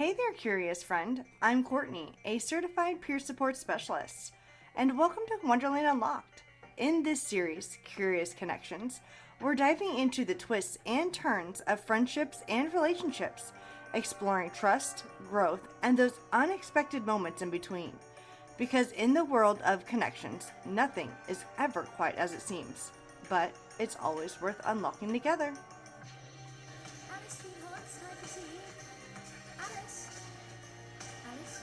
Hey there, curious friend. I'm Courtney, a certified peer support specialist, and welcome to Wonderland Unlocked. In this series, Curious Connections, we're diving into the twists and turns of friendships and relationships, exploring trust, growth, and those unexpected moments in between. Because in the world of connections, nothing is ever quite as it seems, but it's always worth unlocking together. Alice, sweetheart, it's nice to see you. Alice. Alice.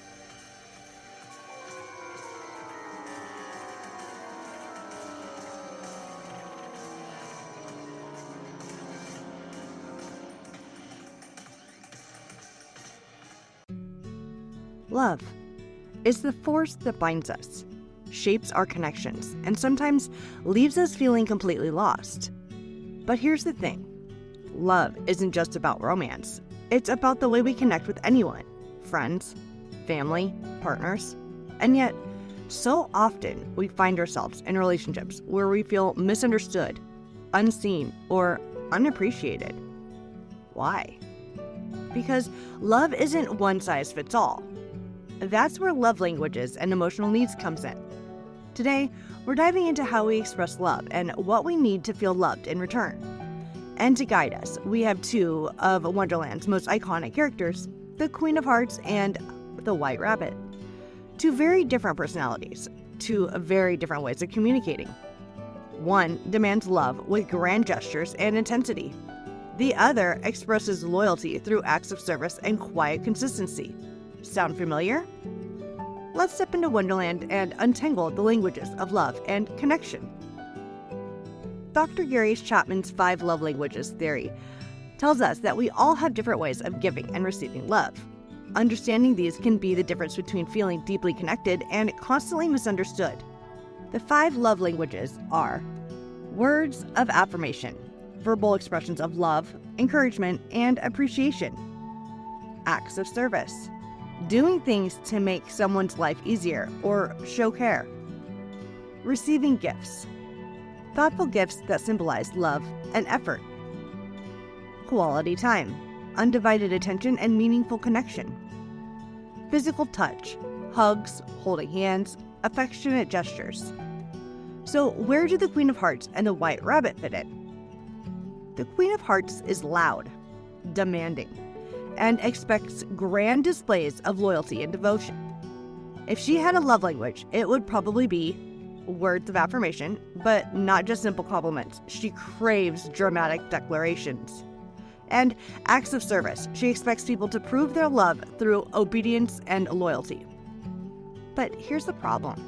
Love is the force that binds us, shapes our connections, and sometimes leaves us feeling completely lost. But here's the thing. Love isn't just about romance. It's about the way we connect with anyone, friends, family, partners. And yet, so often we find ourselves in relationships where we feel misunderstood, unseen, or unappreciated. Why? Because love isn't one size fits all. That's where love languages and emotional needs comes in. Today, we're diving into how we express love and what we need to feel loved in return. And to guide us, we have two of Wonderland's most iconic characters, the Queen of Hearts and the White Rabbit. Two very different personalities, two very different ways of communicating. One demands love with grand gestures and intensity. The other expresses loyalty through acts of service and quiet consistency. Sound familiar? Let's step into Wonderland and untangle the languages of love and connection. Dr. Gary Chapman's 5 love languages theory tells us that we all have different ways of giving and receiving love. Understanding these can be the difference between feeling deeply connected and constantly misunderstood. The 5 love languages are words of affirmation, verbal expressions of love, encouragement, and appreciation. Acts of service, doing things to make someone's life easier or show care. Receiving gifts, thoughtful gifts that symbolize love and effort. Quality time, undivided attention and meaningful connection. Physical touch, hugs, holding hands, affectionate gestures. So where do the Queen of Hearts and the White Rabbit fit in? The Queen of Hearts is loud, demanding, and expects grand displays of loyalty and devotion. If she had a love language, it would probably be words of affirmation, but not just simple compliments. She craves dramatic declarations. And acts of service. She expects people to prove their love through obedience and loyalty. But here's the problem.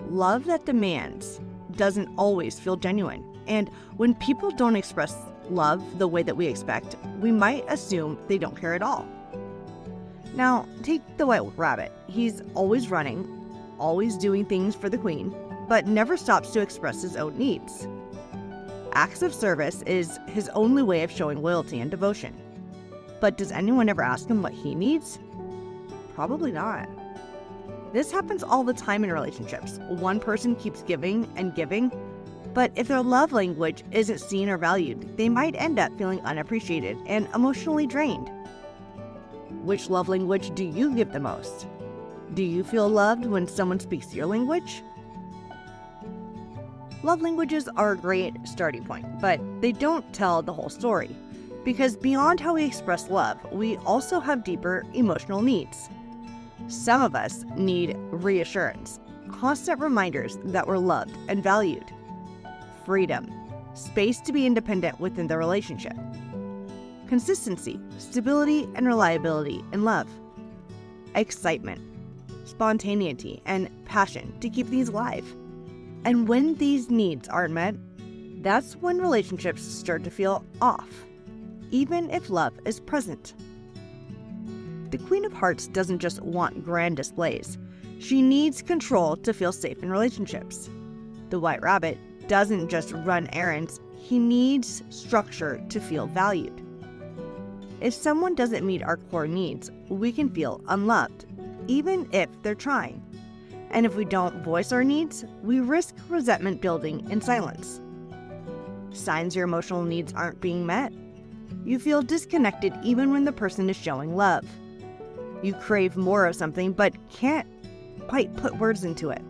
Love that demands doesn't always feel genuine. And when people don't express love the way that we expect, we might assume they don't care at all. Now, take the White Rabbit. He's always running, always doing things for the Queen, but never stops to express his own needs. Acts of service is his only way of showing loyalty and devotion. But does anyone ever ask him what he needs? Probably not. This happens all the time in relationships. One person keeps giving and giving, but if their love language isn't seen or valued, they might end up feeling unappreciated and emotionally drained. Which love language do you give the most? Do you feel loved when someone speaks your language? Love languages are a great starting point, but they don't tell the whole story. Because beyond how we express love, we also have deeper emotional needs. Some of us need reassurance, constant reminders that we're loved and valued. Freedom, space to be independent within the relationship. Consistency, stability, and reliability in love. Excitement, spontaneity, and passion to keep these alive. And when these needs aren't met, that's when relationships start to feel off, even if love is present. The Queen of Hearts doesn't just want grand displays. She needs control to feel safe in relationships. The White Rabbit doesn't just run errands, he needs structure to feel valued. If someone doesn't meet our core needs, we can feel unloved, even if they're trying. And if we don't voice our needs, we risk resentment building in silence. Signs your emotional needs aren't being met. You feel disconnected even when the person is showing love. You crave more of something but can't quite put words into it.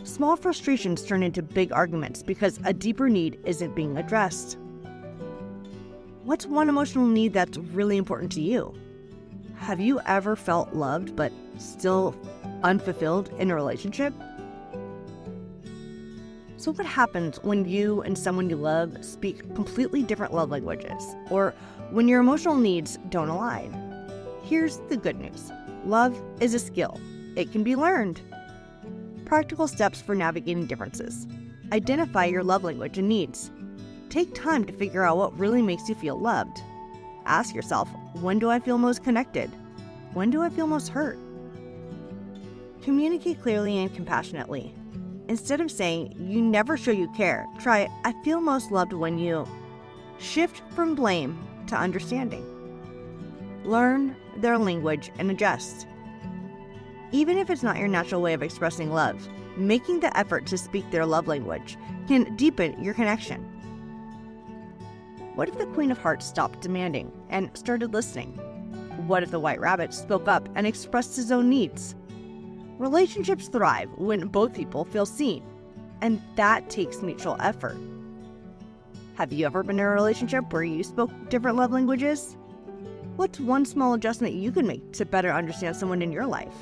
Small frustrations turn into big arguments because a deeper need isn't being addressed. What's one emotional need that's really important to you? Have you ever felt loved but still unfulfilled in a relationship? So what happens when you and someone you love speak completely different love languages, or when your emotional needs don't align? Here's the good news. Love is a skill. It can be learned. Practical steps for navigating differences. Identify your love language and needs. Take time to figure out what really makes you feel loved. Ask yourself, when do I feel most connected? When do I feel most hurt? Communicate clearly and compassionately. Instead of saying, you never show you care, try, I feel most loved when you. Shift from blame to understanding. Learn their language and adjust. Even if it's not your natural way of expressing love, making the effort to speak their love language can deepen your connection. What if the Queen of Hearts stopped demanding and started listening? What if the White Rabbit spoke up and expressed his own needs? Relationships thrive when both people feel seen, and that takes mutual effort. Have you ever been in a relationship where you spoke different love languages? What's one small adjustment you can make to better understand someone in your life?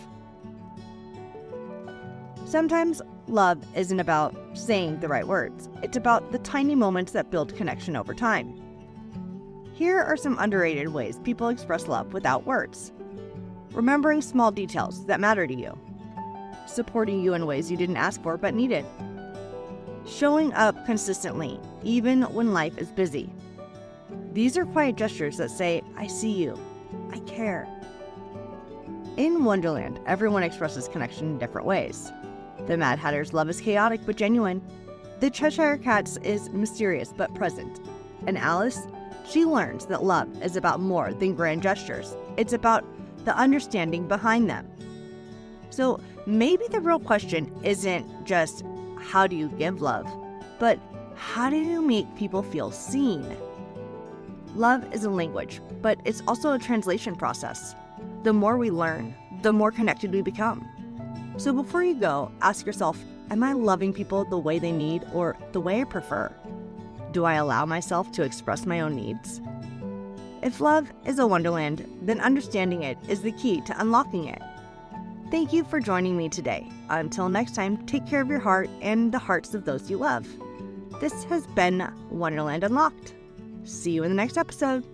Sometimes love isn't about saying the right words. It's about the tiny moments that build connection over time. Here are some underrated ways people express love without words. Remembering small details that matter to you. Supporting you in ways you didn't ask for but needed. Showing up consistently, even when life is busy. These are quiet gestures that say, I see you, I care. In Wonderland, everyone expresses connection in different ways. The Mad Hatter's love is chaotic but genuine. The Cheshire Cat's is mysterious but present. And Alice, she learns that love is about more than grand gestures. It's about the understanding behind them. So maybe the real question isn't just how do you give love, but how do you make people feel seen? Love is a language, but it's also a translation process. The more we learn, the more connected we become. So before you go, ask yourself, am I loving people the way they need or the way I prefer? Do I allow myself to express my own needs? If love is a wonderland, then understanding it is the key to unlocking it. Thank you for joining me today. Until next time, take care of your heart and the hearts of those you love. This has been Wonderland Unlocked. See you in the next episode.